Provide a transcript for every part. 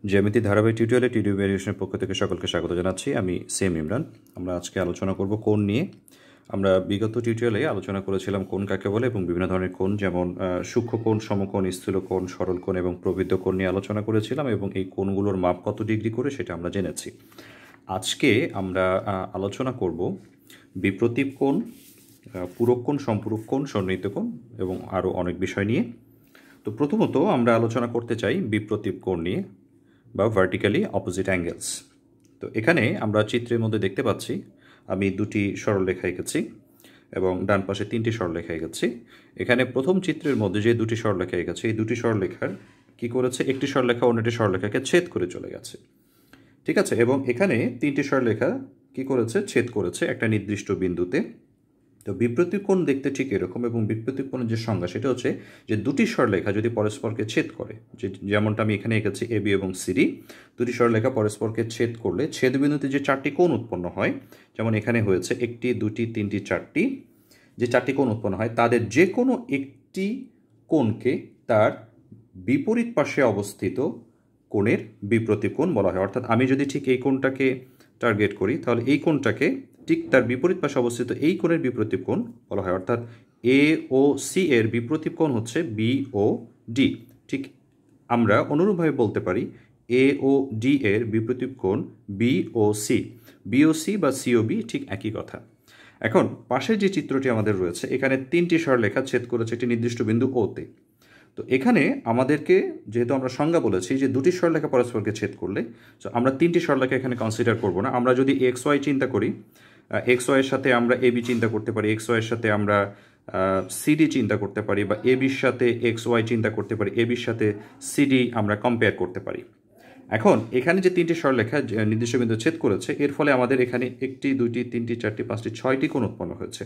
জ্যামিতি ধারাবাহিক টিউটোরিয়ালে টিডিও ভ্যারিয়েশনের পক্ষ থেকে সকলকে স্বাগত জানাচ্ছি। আমি সেম ইমরান। আমরা আজকে আলোচনা করব কোণ নিয়ে। আমরা বিগত টিউটোরিয়ালে আলোচনা করেছিলাম কোণ কাকে বলে এবং বিভিন্ন ধরনের কোণ, যেমন সূক্ষ্ম কোণ, সমকোণ, স্থূল কোণ, সরল কোণ এবং প্রবৃদ্ধ কোণ নিয়ে আলোচনা করেছিলাম এবং এই কোণগুলোর মাপ কত ডিগ্রি করে সেটা আমরা জেনেছি। আজকে আমরা আলোচনা করব বিপ্রতীপ কোণ, পূরক কোণ, সম্পূরক কোণ, সন্নিহিত কোণ এবং আরও অনেক বিষয় নিয়ে। তো প্রথমত আমরা আলোচনা করতে চাই বিপ্রতীপ কোণ নিয়ে বা ভার্টিক্যালি অপোজিট অ্যাঙ্গেলস। তো এখানে আমরা চিত্রের মধ্যে দেখতে পাচ্ছি আমি দুটি সরলরেখা এঁকেছি এবং ডান পাশে তিনটি সরলরেখা এঁকেছি। এখানে প্রথম চিত্রের মধ্যে যে দুটি সরলরেখা এঁকেছি, এই দুটি সরলরেখার কী করেছে, একটি সরলরেখা অন্যটি সরলরেখাকে ছেদ করে চলে গেছে, ঠিক আছে। এবং এখানে তিনটি সরলরেখা কী করেছে, ছেদ করেছে একটা নির্দিষ্ট বিন্দুতে। তো বিপ্রতীপ কোণ দেখতে ঠিক এরকম, এবং বিপ্রতীপ কোণের যে সংজ্ঞা সেটা হচ্ছে যে দুটি সরলরেখা যদি পরস্পরকে ছেদ করে, যেমনটা আমি এখানে এঁকেছি এ বি এবং সিডি, দুটি সরলরেখা পরস্পরকে ছেদ করলে ছেদবিন্দুতে যে চারটি কোণ উৎপন্ন হয়, যেমন এখানে হয়েছে একটি, দুটি, তিনটি, চারটি, যে চারটি কোণ উৎপন্ন হয় তাদের যে কোনো একটি কোণকে তার বিপরীত পাশে অবস্থিত কোণের বিপ্রতীপ কোণ বলা হয়। অর্থাৎ আমি যদি ঠিক এই কোণটাকে টার্গেট করি তাহলে এই কোণটাকে ঠিক তার বিপরীত পাশে অবস্থিত এই কোণের বিপ্রতীপ কোণ বলা হয়। অর্থাৎ এ ও সি এর বিপ্রতীপ কোণ হচ্ছে বি ও ডি। ঠিক আমরা অনুরূপভাবে বলতে পারি এ ও ডি এর বিপ্রতীপ কোণ বি ও সি। বি ও সি বা সি ও বি ঠিক একই কথা। এখন পাশের যে চিত্রটি আমাদের রয়েছে, এখানে তিনটি সরলরেখা ছেদ করেছে একটি নির্দিষ্ট বিন্দু ওতে। তো এখানে আমাদেরকে যেহেতু আমরা সংজ্ঞা বলেছি যে দুটি সরলরেখা পরস্পরকে ছেদ করলে, তো আমরা তিনটি সরলরেখা এখানে কনসিডার করব না। আমরা যদি এক্স ওয়াই চিন্তা করি, এক্স ওয়াইয়ের সাথে আমরা এ বি চিন্তা করতে পারি, এক্স ওয়াইয়ের সাথে আমরা সিডি চিন্তা করতে পারি, বা এ বির সাথে এক্স ওয়াই চিন্তা করতে পারি, এ বির সাথে সিডি আমরা কম্পেয়ার করতে পারি। এখন এখানে যে তিনটি সরলরেখা নির্দিষ্ট বিন্দু ছেদ করেছে, এর ফলে আমাদের এখানে একটি, দুইটি, তিনটি, চারটি, পাঁচটি, ছয়টি কোণ উৎপন্ন হয়েছে।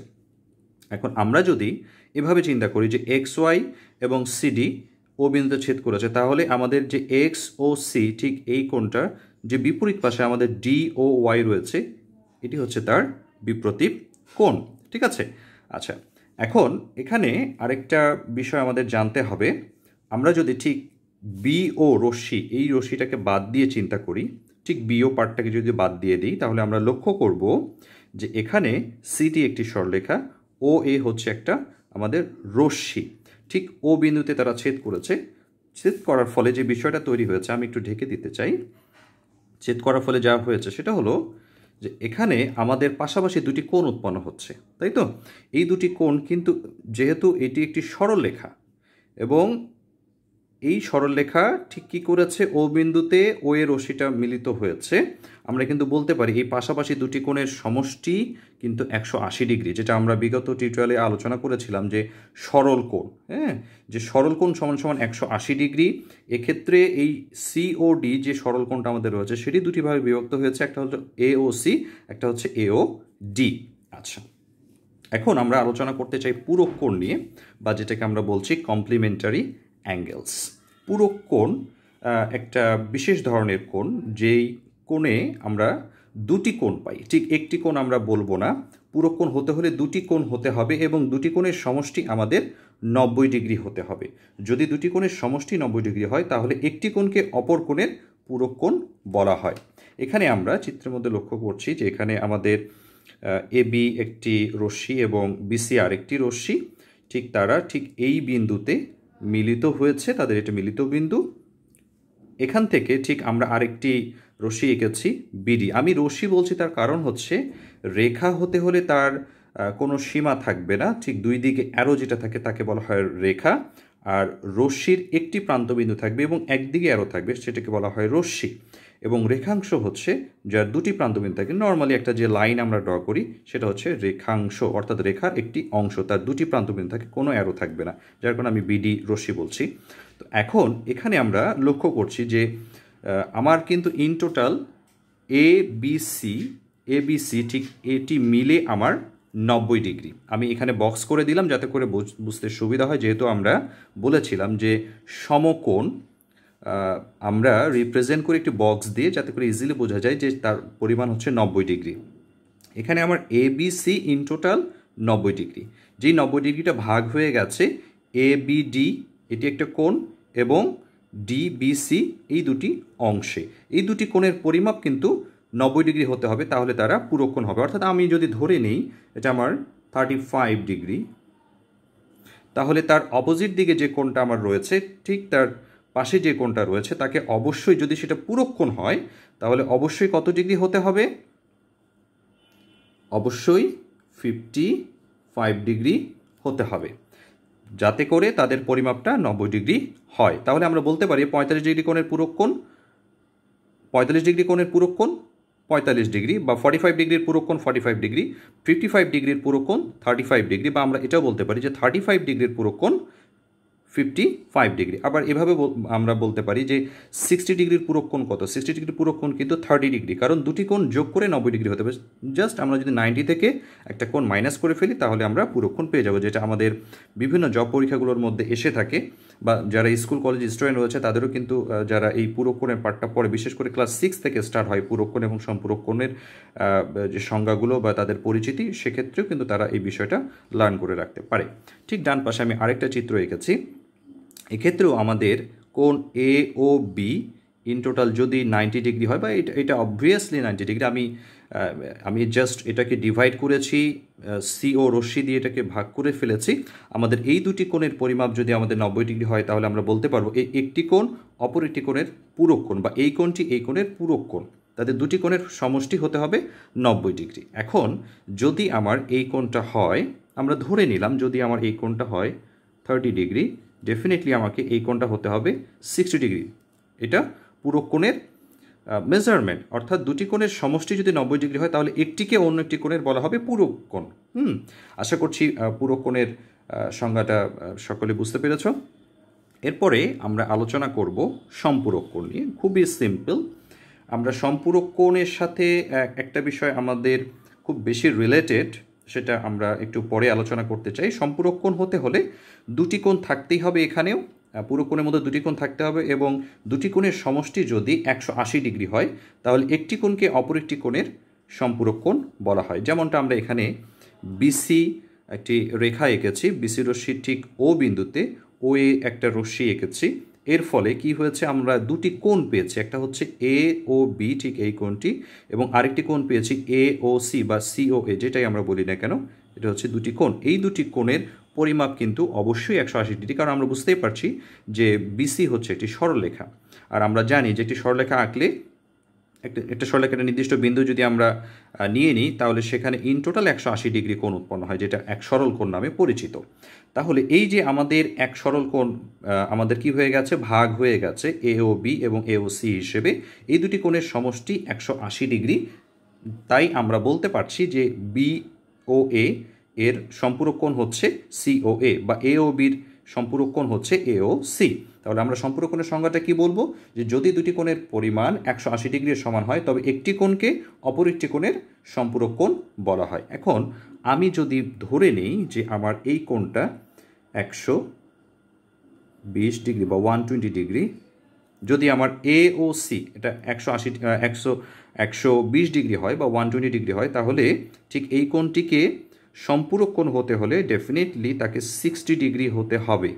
এখন আমরা যদি এভাবে চিন্তা করি যে এক্স ওয়াই এবং সিডি ও বিন্দুতে ছেদ করেছে, তাহলে আমাদের যে এক্স ও সি ঠিক এই কোণটার যে বিপরীত পাশে আমাদের ডি ও ওয়াই রয়েছে, এটি হচ্ছে তার বিপ্রতীপ কোণ, ঠিক আছে। আচ্ছা, এখন এখানে আরেকটা বিষয় আমাদের জানতে হবে। আমরা যদি ঠিক বি ও রশ্মি, এই রশ্মিটাকে বাদ দিয়ে চিন্তা করি, ঠিক বি ও পার্টটাকে যদি বাদ দিয়ে দিই, তাহলে আমরা লক্ষ্য করব যে এখানে সিটি একটি সরলরেখা, ও এ হচ্ছে একটা আমাদের রশ্মি। ঠিক ও বিন্দুতে তারা ছেদ করেছে। ছেদ করার ফলে যে বিষয়টা তৈরি হয়েছে, আমি একটু ঢেকে দিতে চাই। ছেদ করার ফলে যা হয়েছে সেটা হলো যে এখানে আমাদের পাশাপাশি দুটি কোণ উৎপন্ন হচ্ছে, তাই তো। এই দুটি কোণ কিন্তু যেহেতু এটি একটি সরলরেখা এবং এই সরলরেখা ঠিক কী করেছে, ও বিন্দুতে ও এর রশ্মিটা মিলিত হয়েছে, আমরা কিন্তু বলতে পারি এই পাশাপাশি দুটি কোণের সমষ্টি কিন্তু 180 ডিগ্রি, যেটা আমরা বিগত টিউটোরিয়ালে আলোচনা করেছিলাম যে সরল কোণ, হ্যাঁ, যে সরল কোণ সমান সমান 180 ডিগ্রি। এক্ষেত্রে এই সি ও ডি যে সরল কোণটা আমাদের রয়েছে সেটি দুটি ভাগে বিভক্ত হয়েছে, একটা হচ্ছে এ ও সি, একটা হচ্ছে এ ও ডি। আচ্ছা, এখন আমরা আলোচনা করতে চাই পূরক কোণ নিয়ে, বা যেটাকে আমরা বলছি কমপ্লিমেন্টারি অ্যাঙ্গেলস। পূরক কোণ একটা বিশেষ ধরনের কোণ, যেই কোণে আমরা দুটি কোণ পাই। ঠিক একটি কোণ আমরা বলবো না, পূরক কোণ হতে হলে দুটি কোণ হতে হবে এবং দুটি কোণের সমষ্টি আমাদের 90 ডিগ্রি হতে হবে। যদি দুটি কোণের সমষ্টি 90 ডিগ্রি হয় তাহলে একটি কোণকে অপর কোণের পূরক কোণ বলা হয়। এখানে আমরা চিত্রের মধ্যে লক্ষ্য করছি যে এখানে আমাদের এ বি একটি রশ্মি এবং বিসি আর একটি রশ্মি, ঠিক তারা ঠিক এই বিন্দুতে মিলিত হয়েছে, তাদের এটা মিলিত বিন্দু। এখান থেকে ঠিক আমরা আরেকটি রশ্মি এঁকেছি বিডি। আমি রশ্মি বলছি তার কারণ হচ্ছে রেখা হতে হলে তার কোনো সীমা থাকবে না, ঠিক দুই দিকে অ্যারো যেটা থাকে তাকে বলা হয় রেখা, আর রশ্মির একটি প্রান্তবিন্দু থাকবে এবং একদিকে অ্যারো থাকবে, সেটাকে বলা হয় রশ্মি। এবং রেখাংশ হচ্ছে যার দুটি প্রান্তবিন্দু থাকে। নর্মালি একটা যে লাইন আমরা ড্র করি সেটা হচ্ছে রেখাংশ, অর্থাৎ রেখার একটি অংশ, তার দুটি প্রান্তবিন্দু থাকে, কোনো অ্যারো থাকবে না, যার কারণে আমি বিডি রশ্মি বলছি। তো এখন এখানে আমরা লক্ষ্য করছি যে আমার কিন্তু in total A B C ঠিক এটি মিলে আমার 90 ডিগ্রি। আমি এখানে বক্স করে দিলাম যাতে করে বুঝতে সুবিধা হয়, যেহেতু আমরা বলেছিলাম যে সমকোণ আমরা রিপ্রেজেন্ট করি একটি বক্স দিয়ে, যাতে করে ইজিলি বোঝা যায় যে তার পরিমাণ হচ্ছে 90 ডিগ্রি। এখানে আমার A B C in total 90 degree. যেই 90 ডিগ্রিটা ভাগ হয়ে গেছে এ বি ডি, এটি একটা কোণ, এবং ডিবিসি এই দুটি অংশে এই দুটি কোণের পরিমাপ কিন্তু 90 ডিগ্রি হতে হবে, তাহলে তারা পুরো কোণ হবে। অর্থাৎ আমি যদি ধরে নেই এটা আমার 35 ডিগ্রি, তাহলে তার অপোজিট দিকে যে কোণটা আমার রয়েছে ঠিক তার পাশে যে কোণটা রয়েছে তাকে অবশ্যই, যদি সেটা পুরো কোণ হয় তাহলে অবশ্যই কত ডিগ্রি হতে হবে? অবশ্যই 55 ডিগ্রি হতে হবে, যাতে করে তাদের পরিমাপটা 90 ডিগ্রি হয়। তাহলে আমরা বলতে পারি 45 ডিগ্রি কোণের পূরক কোণ 45 ডিগ্রি কোণের পূরক কোণ 45 ডিগ্রি, বা 45 ডিগ্রির পূরক কোণ 45 ডিগ্রি, 55 ডিগ্রির পূরক কোণ 35 ডিগ্রি, বা আমরা এটাও বলতে পারি যে 35 ডিগ্রির পূরক কোণ 55 ডিগ্রি। আবার এভাবে আমরা বলতে পারি যে 60 ডিগ্রির পূরক কোণ কত? 60 ডিগ্রির পূরক কোণ কিন্তু 30 ডিগ্রি, কারণ দুটি কোণ যোগ করে 90 ডিগ্রি হতে হবে। জাস্ট আমরা যদি 90 থেকে একটা কোণ মাইনাস করে ফেলি তাহলে আমরা পূরক কোণ পেয়ে যাব, যেটা আমাদের বিভিন্ন জব পরীক্ষাগুলোর মধ্যে এসে থাকে, বা যারা স্কুল কলেজ স্টুডেন্ট রয়েছে তাদেরও কিন্তু যারা এই পূরক কোণের পাঠটা পড়ে, বিশেষ করে ক্লাস 6 থেকে স্টার্ট হয় পূরক কোণ এবং সম্পূরক কোণের যে সংজ্ঞাগুলো বা তাদের পরিচিতি, সেক্ষেত্রেও কিন্তু তারা এই বিষয়টা লার্ন করে রাখতে পারে। ঠিক ডান পাশে আমি আরেকটা চিত্র এঁকেছি। এক্ষেত্রেও আমাদের কোণ এ ও বি ইন টোটাল যদি 90 ডিগ্রি হয়, বা এটা অবভিয়াসলি 90 ডিগ্রি, আমি জাস্ট এটাকে ডিভাইড করেছি, সিও রশ্মি দিয়ে এটাকে ভাগ করে ফেলেছি। আমাদের এই দুটি কোণের পরিমাপ যদি আমাদের 90 ডিগ্রি হয় তাহলে আমরা বলতে পারবো এই একটি কোণ অপর একটি কোণের পূরক কোণ, বা এই কোণটি এই কোণের পূরক কোণ, তাদের দুটি কোণের সমষ্টি হতে হবে 90 ডিগ্রি। এখন যদি আমার এই কোণটা হয়, আমরা ধরে নিলাম যদি আমার এই কোণটা হয় 30 ডিগ্রি, ডেফিনেটলি আমাকে এই কোণটা হতে হবে 60 ডিগ্রি। এটা পূরক কোণের মেজারমেন্ট, অর্থাৎ দুটি কোণের সমষ্টি যদি 90 ডিগ্রি হয় তাহলে একটিকে অন্য একটি কোণের বলা হবে পূরক কোণ। আশা করছি পূরক কোণের সংজ্ঞাটা সকলে বুঝতে পেরেছ। এরপরে আমরা আলোচনা করব সম্পূরক কোণ নিয়ে। খুবই সিম্পল। আমরা সম্পূরক কোণের সাথে একটা বিষয় আমাদের খুব বেশি রিলেটেড, সেটা আমরা একটু পরে আলোচনা করতে চাই। সম্পূরক কোণ হতে হলে দুটি কোণ থাকতেই হবে, এখানেও পুরো কোণের মধ্যে দুটি কোণ থাকতে হবে, এবং দুটি কোণের সমষ্টি যদি 180 ডিগ্রি হয় তাহলে একটি কোণকে অপর একটি কোণের সম্পূরক কোণ বলা হয়। যেমনটা আমরা এখানে বিসি একটি রেখা এঁকেছি, বিসি রশ্মির ঠিক ও বিন্দুতে ও এ একটা রশ্মি এঁকেছি। এর ফলে কি হয়েছে, আমরা দুটি কোণ পেয়েছি, একটা হচ্ছে এ ও বি ঠিক এই কোণটি, এবং আরেকটি কোণ পেয়েছি এ ও সি বা সি ও এ, যেটাই আমরা বলি না কেন, এটা হচ্ছে দুটি কোণ। এই দুটি কোণের পরিমাপ কিন্তু অবশ্যই 180 ডিগ্রি, কারণ আমরা বুঝতেই পারছি যে বিসি হচ্ছে একটি সরলরেখা, আর আমরা জানি যে একটি সরলরেখা আঁকলে একটা সরলরেখার নির্দিষ্ট বিন্দু যদি আমরা নিয়ে নিই তাহলে সেখানে ইন টোটাল 180 ডিগ্রি কোণ উৎপন্ন হয়, যেটা এক সরল কোণ নামে পরিচিত। তাহলে এই যে আমাদের এক সরল কোণ আমাদের কি হয়ে গেছে, ভাগ হয়ে গেছে এ ও বি এবং এ ও সি হিসেবে। এই দুটি কোণের সমষ্টি 180 ডিগ্রি। তাই আমরা বলতে পারছি যে বি ও এ এর সম্পূরক কোণ হচ্ছে সি ও এ, বা এ ও বির সম্পূরক কোণ হচ্ছে এ ও সি। তাহলে আমরা সম্পূরক কোণের সংজ্ঞাটা কি বলবো, যে যদি দুটি কোণের পরিমাণ 180 ডিগ্রির সমান হয় তবে একটি কোণকে অপর একটি কোণের সম্পূরক কোণ বলা হয়। এখন আমি যদি ধরে নিই যে আমার এই কোণটা 120 ডিগ্রি বা 120 ডিগ্রি, যদি আমার এ ও সি এটা 120 ডিগ্রি হয় বা 120 ডিগ্রি হয়, তাহলে ঠিক এই কোণটিকে সম্পূরক কোণ হতে হলে ডেফিনেটলি তাকে 60 ডিগ্রি হতে হবে।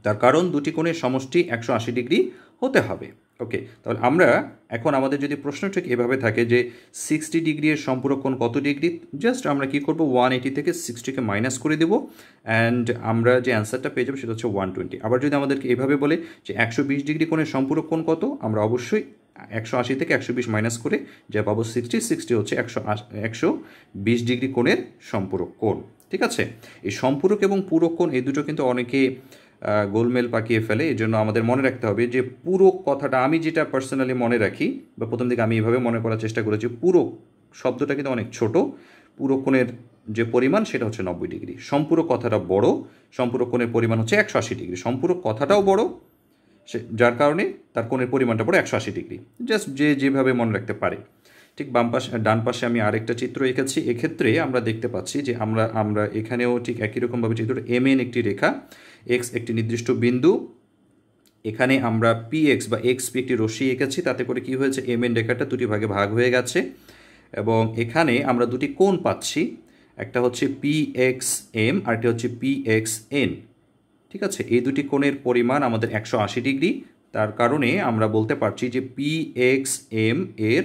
তার কারণ দুটি কোণের সমষ্টি 180 ডিগ্রি হতে হবে। ওকে, তাহলে আমরা এখন আমাদের যদি প্রশ্ন ঠিক এভাবে থাকে যে 60 ডিগ্রি এর সম্পূরক কোণ কত ডিগ্রি, জাস্ট আমরা কি করব 180 থেকে 60কে মাইনাস করে দেব, অ্যান্ড আমরা যে অ্যান্সারটা পেয়ে যাবো সেটা হচ্ছে 120। আবার যদি আমাদেরকে এভাবে বলে যে 120 ডিগ্রি কোণের সম্পূরক কোণ কত, আমরা অবশ্যই 180 থেকে 120 মাইনাস করে যা পাবো 60 হচ্ছে 120 ডিগ্রি কোণের সম্পূরক কোণ। ঠিক আছে, এই সম্পূরক এবং পূরক কোণ এই দুটো কিন্তু অনেকে গোলমেল পাকিয়ে ফেলে। এই জন্য আমাদের মনে রাখতে হবে যে পূরক কথাটা, আমি যেটা পার্সোনালি মনে রাখি বা প্রথম দিকে আমি এইভাবে মনে করার চেষ্টা করেছি, পূরক শব্দটা কিন্তু অনেক ছোট, পূরক কোণের যে পরিমাণ সেটা হচ্ছে 90 ডিগ্রি। সম্পূরক কথাটা বড়, সম্পূরক কোণের পরিমাণ হচ্ছে 180 ডিগ্রি। সম্পূরক কথাটাও বড়, যার কারণে তার কোণের পরিমাণটা বড় 180 ডিগ্রি। জাস্ট যে যেভাবে মনে রাখতে পারে। ঠিক ডান পাশে আমি আরেকটা চিত্র এঁকেছি। এক্ষেত্রে আমরা দেখতে পাচ্ছি যে আমরা এখানেও ঠিক একই রকমভাবে চিত্রটা এমএন একটি রেখা, এক্স একটি নির্দিষ্ট বিন্দু, এখানে আমরা পি এক্স বা এক্স পি একটি রশ্মি এঁকেছি, তাতে করে কি হয়েছে, এমএন রেখাটা দুটি ভাগে ভাগ হয়ে গেছে, এবং এখানে আমরা দুটি কোণ পাচ্ছি, একটা হচ্ছে পি এক্স এম আর একটা হচ্ছে পি এক্স এন। ঠিক আছে, এই দুটি কোণের পরিমাণ আমাদের 180 ডিগ্রি তার কারণে আমরা বলতে পারছি যে পি এক্স এম এর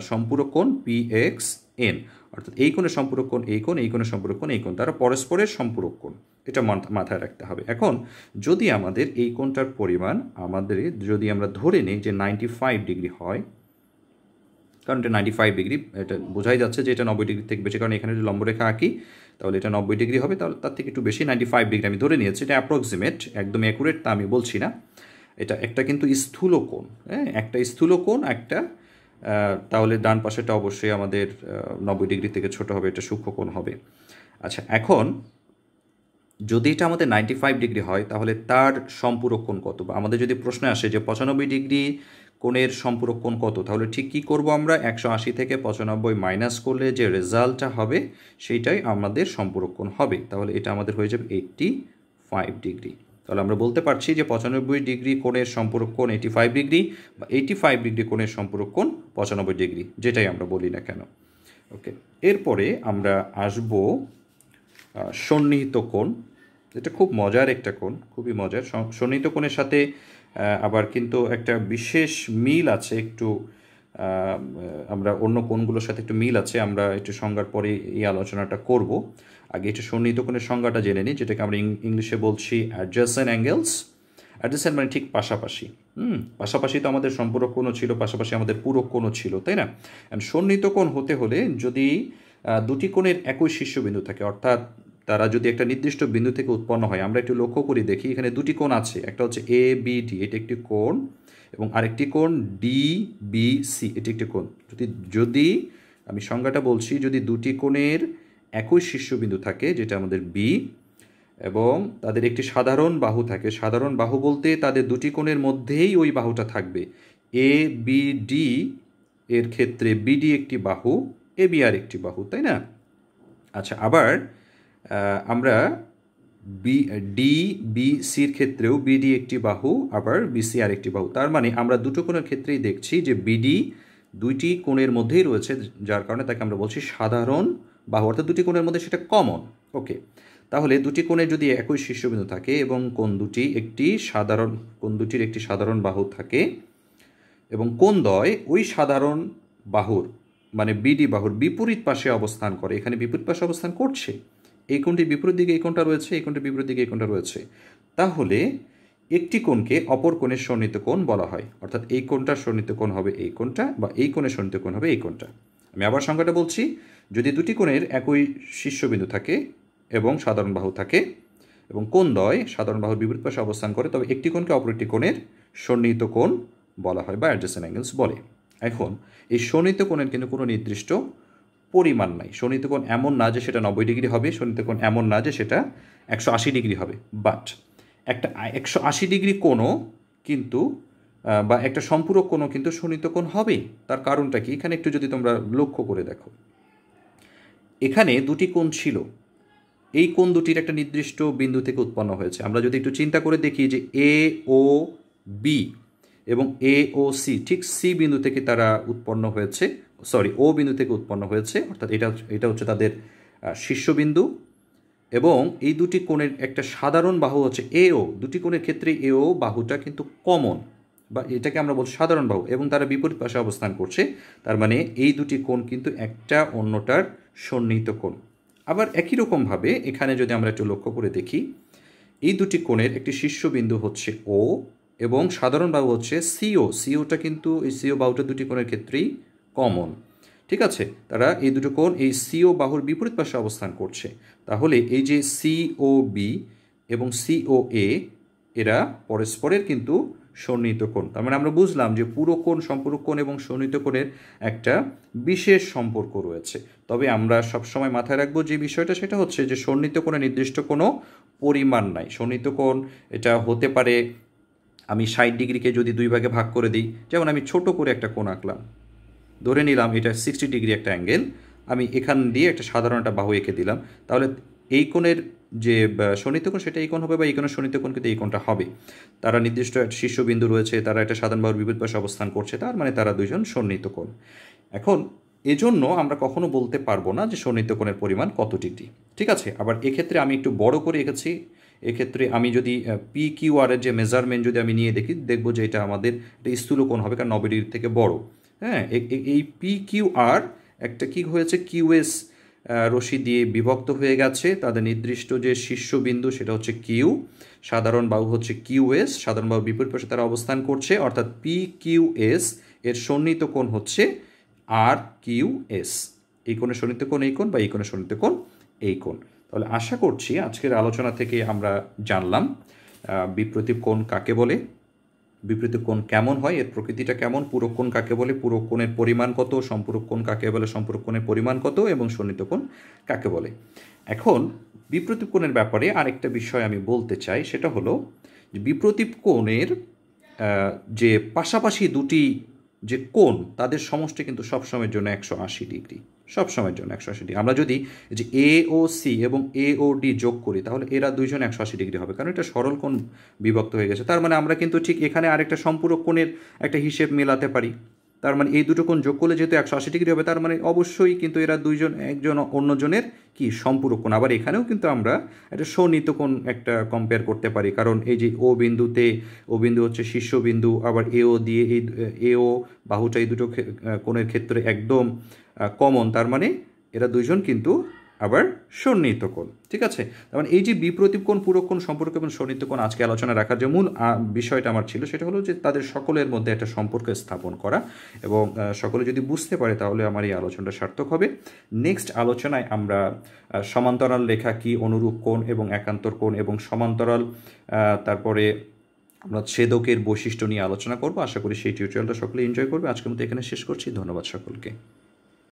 সম্পূরক কোণ পি এক্স এন, অর্থাৎ এই কোণের সম্পূরক কোণ এই কোণ, এই কোণের সম্পূরক কোণ এই কোণ, তারা পরস্পরের সম্পূরক কোণ, এটা মাথায় রাখতে হবে। এখন যদি আমাদের এই কোণটার পরিমাণ যদি আমরা ধরে নিই যে 95 ডিগ্রি হয়, কারণ এটা 95 ডিগ্রি, এটা বোঝাই যাচ্ছে যে এটা 90 ডিগ্রি থেকে বেশি, কারণ এখানে যদি লম্বরেখা আঁকি তাহলে এটা 90 ডিগ্রি হবে, তাহলে তার থেকে একটু বেশি 95 ডিগ্রি আমি ধরে নিয়েছি। এটা অ্যাপ্রক্সিমেট, একদম অ্যাকুরেট তা আমি বলছি না। এটা একটা কিন্তু স্থূল কোণ, হ্যাঁ, একটা স্থূল কোণ একটা, তাহলে ডান পাশেটা অবশ্যই আমাদের 90 ডিগ্রি থেকে ছোট হবে, এটা সূক্ষ্ম কোণ হবে। আচ্ছা, এখন যদি এটা আমাদের 95 ডিগ্রি হয় তাহলে তার সম্পূরক কোণ কত, বা আমাদের যদি প্রশ্নে আসে যে 95 ডিগ্রি কোণের সম্পূরক কোণ কত, তাহলে ঠিক কী করবো আমরা, 180 থেকে 95 মাইনাস করলে যে রেজাল্টটা হবে সেইটাই আমাদের সম্পূরক কোণ হবে। তাহলে এটা আমাদের হয়ে যাবে 85 ডিগ্রি। তাহলে আমরা বলতে পারছি যে 95 ডিগ্রি কোণের সম্পূরক কোণ 85 ডিগ্রি, বা 85 ডিগ্রি কোণের সম্পূরক কোণ 95 ডিগ্রি, যেটাই আমরা বলি না কেন। ওকে, এরপরে আমরা আসবো সন্নিহিত কোণ। এটা খুব মজার একটা কোণ, খুবই মজার। সন্নিহিত কোণের সাথে আবার কিন্তু একটা বিশেষ মিল আছে, একটু আমরা অন্য কোণগুলোর সাথে একটু মিল আছে, আমরা একটু সংজ্ঞার পরে এই আলোচনাটা করব। আগে একটু সন্নিহিত কোণের সংজ্ঞাটা জেনে নিই, যেটাকে আমরা ইংলিশে বলছি অ্যাডজেসেন্ট অ্যাঙ্গেলস। অ্যাডজেসেন্ট মানে ঠিক পাশাপাশি। পাশাপাশি তো আমাদের সম্পূরক কোণও ছিল, পাশাপাশি আমাদের পূরক কোণও ছিল, তাই না? সন্নিহিত কোণ হতে হলে যদি দুটি কোণের একই শীর্ষবিন্দু থাকে, অর্থাৎ তারা যদি একটা নির্দিষ্ট বিন্দু থেকে উৎপন্ন হয়, আমরা একটু লক্ষ্য করি দেখি, এখানে দুটি কোণ আছে, একটা হচ্ছে এ বি ডি, এটা একটি কোণ, এবং আরেকটি কোণ ডি বি সি, এটি একটি কোণ। যদি আমি সংজ্ঞাটা বলছি, যদি দুটি কোণের একই শীর্ষবিন্দু থাকে, যেটা আমাদের বি, এবং তাদের একটি সাধারণ বাহু থাকে, সাধারণ বাহু বলতে তাদের দুটি কোণের মধ্যেই ওই বাহুটা থাকবে। এ বি ডি এর ক্ষেত্রে বিডি একটি বাহু, এ বি আর একটি বাহু, তাই না? আচ্ছা, আবার আমরা ডি বি সির ক্ষেত্রেও বিডি একটি বাহু, আবার বিসি আর একটি বাহু। তার মানে আমরা দুটো কোণের ক্ষেত্রেই দেখছি যে বিডি দুইটি কোণের মধ্যেই রয়েছে, যার কারণে তাকে আমরা বলছি সাধারণ বাহু, অর্থাৎ দুটি কোণের মধ্যে সেটা কমন। ওকে, তাহলে দুটি কোণের যদি একই শীর্ষবিন্দু থাকে এবং কোণ দুটির একটি সাধারণ বাহু থাকে, এবং কোণদ্বয় ওই সাধারণ বাহুর মানে বিডি বাহুর বিপরীত পাশে অবস্থান করে, এখানে বিপরীত পাশে অবস্থান করছে, এই কোণটির বিপরীত দিকে এই কোণটা রয়েছে, এই কোণটির বিপরীত দিকে এই কোণটা রয়েছে, তাহলে একটি কোণকে অপর কোণের সন্নিহিত কোণ বলা হয়। অর্থাৎ এই কোণটার সন্নিহিত কোণ হবে এই কোণটা, বা এই কোণের সন্নিহিত কোণ হবে এই কোণটা। আমি আবার সংখ্যাটা বলছি, যদি দুটি কোণের একই শীর্ষবিন্দু থাকে এবং সাধারণ বাহু থাকে, এবং কোণদ্বয় সাধারণ বাহুর বিপরীত পাশে অবস্থান করে, তবে একটি কোণকে অপর একটি কোণের সন্নিহিত কোণ বলা হয়, বা অ্যাডজেসেন্ট অ্যাঙ্গেলস বলে। এখন এই সন্নিহিত কোণের কিন্তু কোনো নির্দিষ্ট পরিমাণ নাই। সন্নিহিত কোণ এমন না যে সেটা 90 ডিগ্রি হবে, সন্নিহিত কোণ এমন না যে সেটা 180 ডিগ্রি হবে, বাট একটা 180 ডিগ্রি কোণও কিন্তু, বা একটা সম্পূরক কোণও কিন্তু সন্নিহিত কোণ হবে। তার কারণটা কি, এখানে একটু যদি তোমরা লক্ষ্য করে দেখো, এখানে দুটি কোণ ছিল, এই কোণ দুটির একটা নির্দিষ্ট বিন্দু থেকে উৎপন্ন হয়েছে। আমরা যদি একটু চিন্তা করে দেখি যে এ ও বি এবং এ ও সি, ঠিক সি বিন্দু থেকে তারা উৎপন্ন হয়েছে, ও বিন্দু থেকে উৎপন্ন হয়েছে, অর্থাৎ এটা হচ্ছে তাদের শীর্ষবিন্দু, এবং এই দুটি কোণের একটা সাধারণ বাহু হচ্ছে এও। দুটি কোণের ক্ষেত্রে এও বাহুটা কিন্তু কমন, বা এটাকে আমরা বলছি সাধারণ বাহু, এবং তারা বিপরীত পাশে অবস্থান করছে। তার মানে এই দুটি কোণ কিন্তু একটা অন্যটার সন্নিহিত কোণ। আবার একই রকমভাবে এখানে যদি আমরা একটু লক্ষ্য করে দেখি, এই দুটি কোণের একটি শীর্ষবিন্দু হচ্ছে ও, এবং সাধারণ বাহু হচ্ছে সিওটা কিন্তু এই সিও বাহুটা দুটি কোণের ক্ষেত্রেই কমন, ঠিক আছে? তারা এই দুটো কোণ এই সিও বাহুর বিপরীত পাশে অবস্থান করছে। তাহলে এই যে সিও বি এবং সিও এ, এরা পরস্পরের কিন্তু সন্নিহিত কোণ। তার মানে আমরা বুঝলাম যে পুরো কোণ, সম্পূরক কোণ এবং সন্নিহিত কোণের একটা বিশেষ সম্পর্ক রয়েছে। তবে আমরা সবসময় মাথায় রাখবো যে বিষয়টা, সেটা হচ্ছে যে সন্নিহিত কোণে নির্দিষ্ট কোনো পরিমাণ নাই। সন্নিহিত কোণ এটা হতে পারে, আমি 60 ডিগ্রিকে যদি দুই ভাগে ভাগ করে দিই, যেমন আমি ছোট করে একটা কোণ আঁকলাম, ধরে নিলাম এটা 60 ডিগ্রি একটা অ্যাঙ্গেল, আমি এখান দিয়ে একটা সাধারণ একটা বাহু এঁকে দিলাম, তাহলে এই কোণের যে সন্নিহিত কোণ সেটা এই কোণ হবে, বা এই কোণের সন্নিহিত কোণ কিন্তু এই কোণটা হবে। তারা নির্দিষ্ট একটা শীর্ষবিন্দু রয়েছে, তারা একটা সাধারণ বাহুর বিপরীত পাশে অবস্থান করছে, তার মানে তারা দুইজন সন্নিহিত কোণ। এখন এজন্য আমরা কখনো বলতে পারবো না যে সন্নিহিত কোণের পরিমাণ কত ডিগ্রি, ঠিক আছে? আবার এক্ষেত্রে আমি একটু বড় করে এঁকেছি, এক্ষেত্রে আমি যদি পি কিউ আরের যে মেজারমেন্ট যদি আমি নিয়ে দেখব যে এটা আমাদের এটা স্থূলকোণ হবে, কারণ 90 ডিগ্রি থেকে বড়। হ্যাঁ, এই পি কিউ আর একটা কী হয়েছে, কিউএস রশ্মি দিয়ে বিভক্ত হয়ে গেছে। তাদের নির্দিষ্ট যে শীর্ষবিন্দু সেটা হচ্ছে কিউ, সাধারণ বাহু হচ্ছে কিউএস, সাধারণ বাহু বিপরীত পাশে তারা অবস্থান করছে, অর্থাৎ পি কিউএস এর সন্নিহিত কোণ হচ্ছে আর কিউএস। এই কোণের সন্নিহিত কোণ এই কোণ, বা এই কোণের সন্নিহিত কোণ এই কোণ। তাহলে আশা করছি আজকের আলোচনা থেকে আমরা জানলাম বিপ্রতীপ কোণ কাকে বলে, বিপরীত কোণ কেমন হয়, এর প্রকৃতিটা কেমন, পূরক কোণ কাকে বলে, পূরক কোণের পরিমাণ কত, সম্পূরক কোণ কাকে বলে, সম্পূরক কোণের পরিমাণ কত, এবং সন্নিহিত কোণ কাকে বলে। এখন বিপ্রতীপ কোণের ব্যাপারে আরেকটা বিষয় আমি বলতে চাই, সেটা হলো যে বিপ্রতীপ কোণের যে পাশাপাশি দুটি যে কোণ তাদের সমষ্টি কিন্তু সবসময়ের জন্য 180 ডিগ্রি, সবসময়ের জন্য 180 ডিগ্রি। আমরা যদি যে এ ও সি এবং এ ও ডি যোগ করি তাহলে এরা দুইজন 180 ডিগ্রি হবে, কারণ এটা সরল কোণ বিভক্ত হয়ে গেছে। তার মানে আমরা কিন্তু ঠিক এখানে আরেকটা সম্পূরক কোণের একটা হিসেব মেলাতে পারি। তার মানে এই দুটো কোণ যোগ করলে যেহেতু 180 ডিগ্রি হবে, তার মানে অবশ্যই কিন্তু এরা দুইজন একজন অন্যজনের কি সম্পূরক কোণ। আবার এখানেও কিন্তু আমরা একটা সন্নিহিত কোণ একটা কম্পেয়ার করতে পারি, কারণ এই যে ও বিন্দু হচ্ছে শীর্ষবিন্দু, আবার এও দিয়ে এই এও বাহুটা এই দুটো কোণের ক্ষেত্রে একদম কমন, তার মানে এরা দুইজন কিন্তু আবার সন্নিহিত কোণ। ঠিক আছে, তার মানে এই যে বিপ্রতীপ কোণ, পূরক কোণ, সম্পর্ক এবং সন্নিহিত কোণ আজকে আলোচনা রাখার যে মূল বিষয়টা আমার ছিল সেটা হলো যে তাদের সকলের মধ্যে একটা সম্পর্ক স্থাপন করা, এবং সকলে যদি বুঝতে পারে তাহলে আমার এই আলোচনাটা সার্থক হবে। নেক্সট আলোচনায় আমরা সমান্তরাল রেখা কি, অনুরূপ কোণ এবং একান্তর কোণ এবং সমান্তরাল, তারপরে আমরা ছেদকের বৈশিষ্ট্য নিয়ে আলোচনা করব। আশা করি সেই টিউটোরিয়ালটা সকলে এনজয় করবে। আজকের মতো এখানে শেষ করছি। ধন্যবাদ সকলকে।